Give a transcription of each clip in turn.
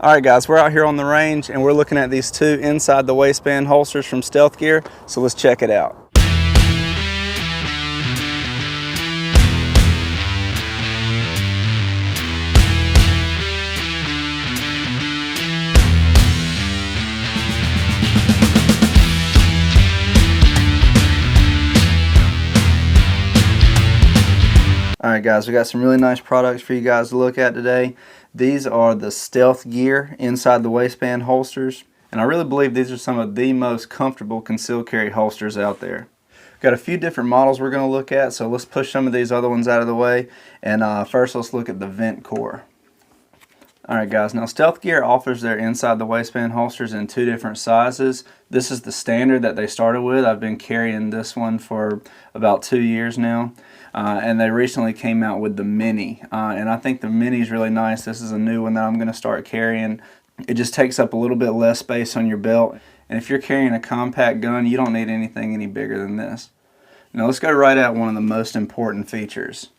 Alright guys, we're out here on the range and we're looking at these two inside the waistband holsters from Stealthgear, so let's check it out. Alright guys, we got some really nice products for you guys to look at today. These are the Stealthgear inside the waistband holsters, and I really believe these are some of the most comfortable concealed carry holsters out there. We've got a few different models we're going to look at, so let's push some of these other ones out of the way, and first let's look at the Ventcore. Alright guys, now Stealthgear offers their inside the waistband holsters in two different sizes. This is the standard that they started with. I've been carrying this one for about 2 years now. And they recently came out with the mini, and I think the mini is really nice. This is a new one that I'm going to start carrying. It just takes up a little bit less space on your belt, and if you're carrying a compact gun, you don't need anything any bigger than this. Now let's go right at one of the most important features.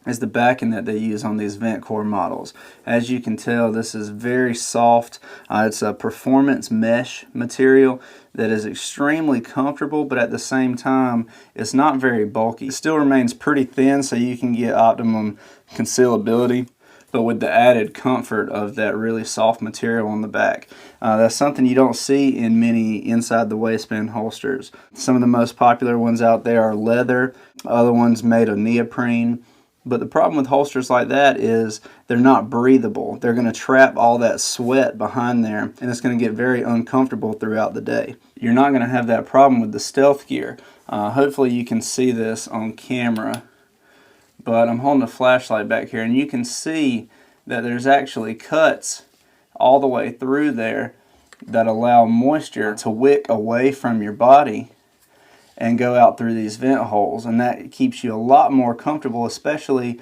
Is the backing that they use on these Ventcore models. As you can tell, this is very soft. It's a performance mesh material that is extremely comfortable, but at the same time, it's not very bulky. It still remains pretty thin, so you can get optimum concealability, but with the added comfort of that really soft material on the back. That's something you don't see in many inside the waistband holsters. Some of the most popular ones out there are leather, other ones made of neoprene. But the problem with holsters like that is they're not breathable. They're going to trap all that sweat behind there, and it's going to get very uncomfortable throughout the day. You're not going to have that problem with the Stealthgear. Hopefully you can see this on camera, but I'm holding a flashlight back here, and you can see that there's actually cuts all the way through there that allow moisture to wick away from your body and go out through these vent holes, and that keeps you a lot more comfortable, especially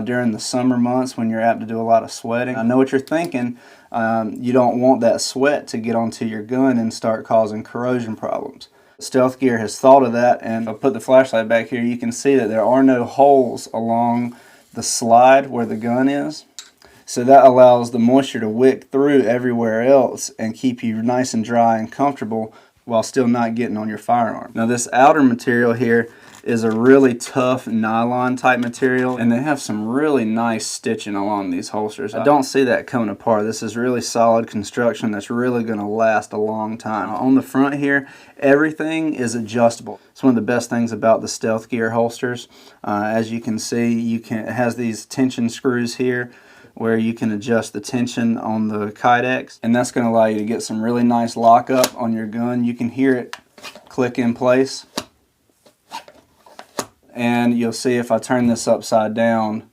during the summer months when you're apt to do a lot of sweating. I know what you're thinking. You don't want that sweat to get onto your gun and start causing corrosion problems. Stealthgear has thought of that, and I'll put the flashlight back here. You can see that there are no holes along the slide where the gun is. So that allows the moisture to wick through everywhere else and keep you nice and dry and comfortable while still not getting on your firearm. Now this outer material here is a really tough nylon type material, and they have some really nice stitching along these holsters. I don't see that coming apart. This is really solid construction that's really going to last a long time. On the front here, everything is adjustable. It's one of the best things about the Stealthgear holsters. As you can see, it has these tension screws here where you can adjust the tension on the kydex, and that's going to allow you to get some really nice lockup on your gun. You can hear it click in place, and you'll see if I turn this upside down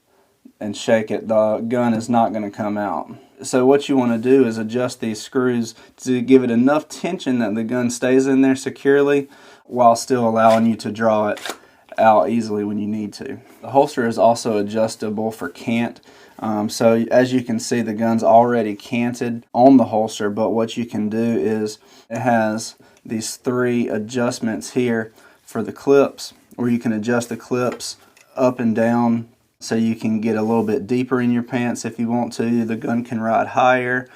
and shake it, the gun is not going to come out. So what you want to do is adjust these screws to give it enough tension that the gun stays in there securely while still allowing you to draw it out easily when you need to. The holster is also adjustable for cant. So as you can see, the gun's already canted on the holster, but what you can do is it has these 3 adjustments here for the clips, where you can adjust the clips up and down so you can get a little bit deeper in your pants if you want to. The gun can ride higher.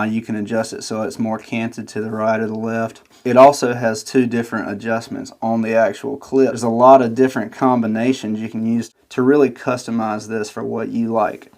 You can adjust it so it's more canted to the right or the left. It also has 2 different adjustments on the actual clip. There's a lot of different combinations you can use to really customize this for what you like.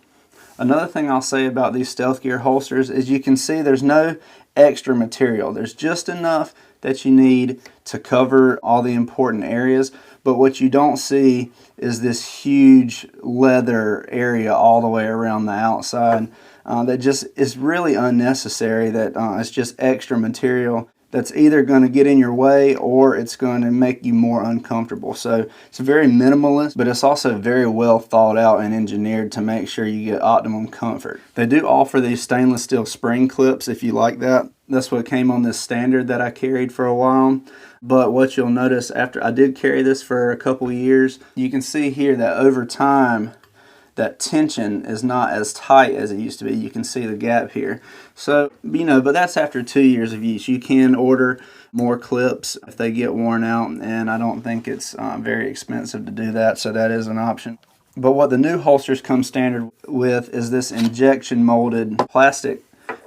Another thing I'll say about these Stealthgear holsters is you can see there's no extra material. There's just enough that you need to cover all the important areas, but what you don't see is this huge leather area all the way around the outside that just is really unnecessary. That it's just extra material that's either going to get in your way or it's going to make you more uncomfortable. So it's very minimalist, but it's also very well thought out and engineered to make sure you get optimum comfort. They do offer these stainless steel spring clips if you like that. That's what came on this standard that I carried for a while. But what you'll notice, after I did carry this for a couple years, you can see here that over time that tension is not as tight as it used to be. You can see the gap here. So, but that's after 2 years of use. You can order more clips if they get worn out, and I don't think it's very expensive to do that, so that is an option. But what the new holsters come standard with is this injection molded plastic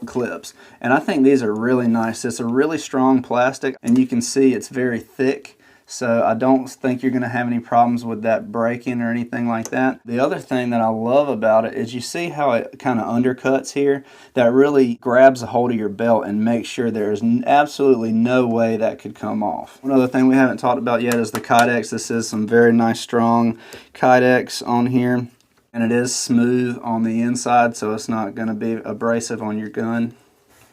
clips. And I think these are really nice. It's a really strong plastic, and you can see it's very thick. So I don't think you're going to have any problems with that breaking or anything like that. The other thing that I love about it is you see how it kind of undercuts here? That really grabs a hold of your belt and makes sure there's absolutely no way that could come off. One other thing we haven't talked about yet is the Kydex. This is some very nice strong Kydex on here. And it is smooth on the inside, so it's not going to be abrasive on your gun.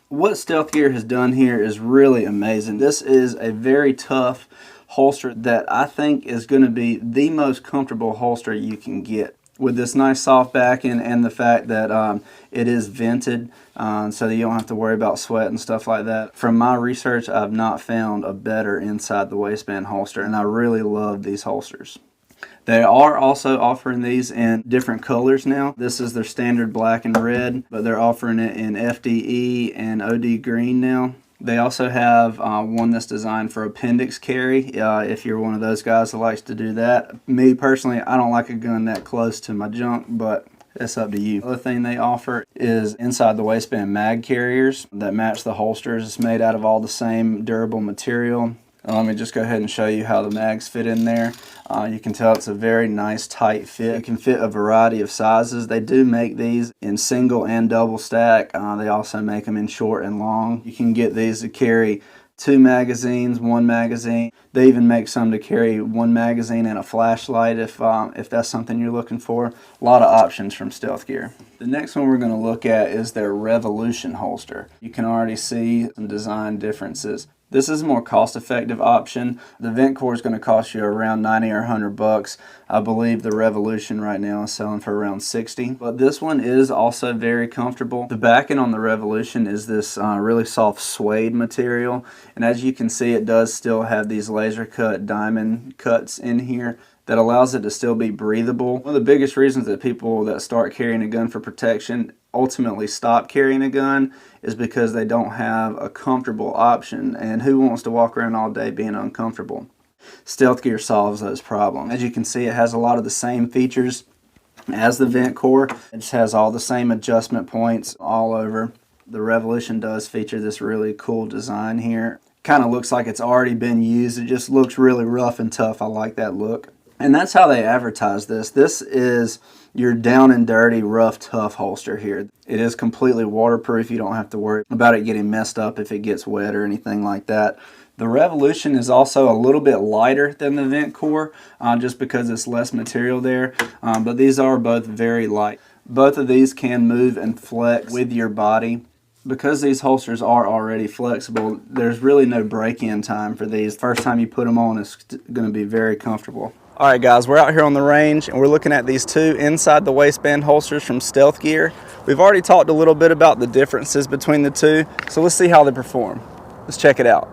What Stealthgear has done here is really amazing. This is a very tough holster that I think is going to be the most comfortable holster you can get, with this nice soft backing and the fact that it is vented, so that you don't have to worry about sweat and stuff like that. From my research, I've not found a better inside the waistband holster, and I really love these holsters. They are also offering these in different colors now. This is their standard black and red, but they're offering it in FDE and OD green now. They also have one that's designed for appendix carry, if you're one of those guys that likes to do that. Me personally, I don't like a gun that close to my junk, but it's up to you. The other thing they offer is inside the waistband mag carriers that match the holsters. It's made out of all the same durable material. Let me just go ahead and show you how the mags fit in there. You can tell it's a very nice tight fit. It can fit a variety of sizes. They do make these in single and double stack. They also make them in short and long. You can get these to carry 2 magazines, 1 magazine. They even make some to carry 1 magazine and a flashlight if that's something you're looking for. A lot of options from Stealthgear. The next one we're going to look at is their Revolution holster. You can already see some design differences. This is a more cost-effective option. The Ventcore is going to cost you around 90 or 100 bucks. I believe the Revolution right now is selling for around 60. But this one is also very comfortable. The backing on the Revolution is this really soft suede material. And as you can see, it does still have these laser cut diamond cuts in here that allows it to still be breathable. One of the biggest reasons that people that start carrying a gun for protection ultimately stop carrying a gun is because they don't have a comfortable option, and who wants to walk around all day being uncomfortable? Stealthgear solves those problems. As you can see, it has a lot of the same features as the Ventcore. It just has all the same adjustment points all over. The Revolution does feature this really cool design here. Kind of looks like it's already been used. It just looks really rough and tough. I like that look. And that's how they advertise this. This is your down and dirty, rough, tough holster here. It is completely waterproof. You don't have to worry about it getting messed up if it gets wet or anything like that. The Revolution is also a little bit lighter than the Ventcore, just because it's less material there. But these are both very light. Both of these can move and flex with your body. Because these holsters are already flexible, there's really no break-in time for these. First time you put them on, it's going to be very comfortable. Alright guys, we're out here on the range and we're looking at these 2 inside the waistband holsters from Stealthgear. We've already talked a little bit about the differences between the 2, so let's see how they perform. Let's check it out.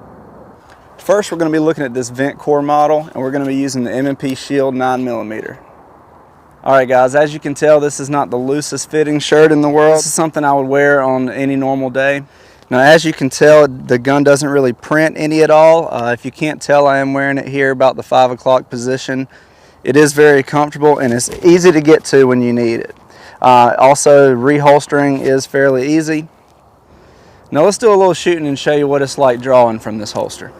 First, we're going to be looking at this Ventcore model, and we're going to be using the M&P Shield 9mm. Alright guys, as you can tell, this is not the loosest fitting shirt in the world. This is something I would wear on any normal day. Now, as you can tell, the gun doesn't really print any at all. If you can't tell, I am wearing it here about the 5 o'clock position. It is very comfortable and it's easy to get to when you need it. Also, reholstering is fairly easy. Now let's do a little shooting and show you what it's like drawing from this holster.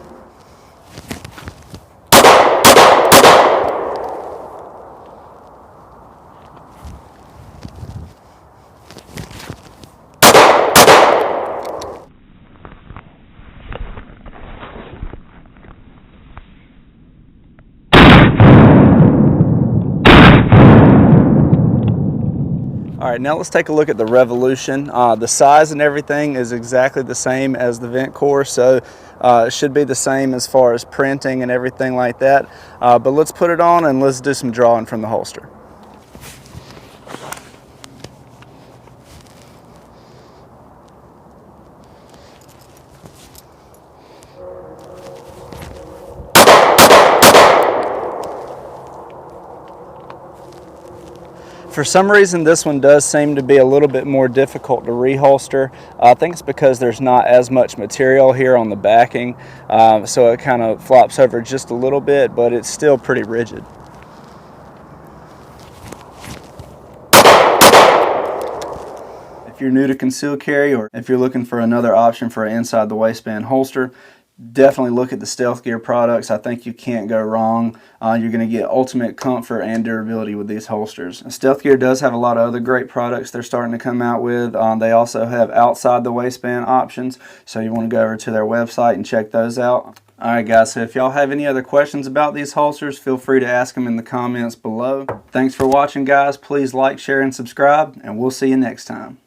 Alright, now let's take a look at the Revolution. The size and everything is exactly the same as the Ventcore, so it should be the same as far as printing and everything like that. But let's put it on and let's do some drawing from the holster. For some reason, this one does seem to be a little bit more difficult to reholster. I think it's because there's not as much material here on the backing, so it kind of flops over just a little bit, but it's still pretty rigid. If If you're new to concealed carry, or if you're looking for another option for an inside the waistband holster, definitely look at the Stealthgear products. I think you can't go wrong. You're going to get ultimate comfort and durability with these holsters. Stealthgear does have a lot of other great products they're starting to come out with. They also have outside the waistband options, so you want to go over to their website and check those out. Alright guys, so if y'all have any other questions about these holsters, feel free to ask them in the comments below. Thanks for watching guys. Please like, share, and subscribe, and we'll see you next time.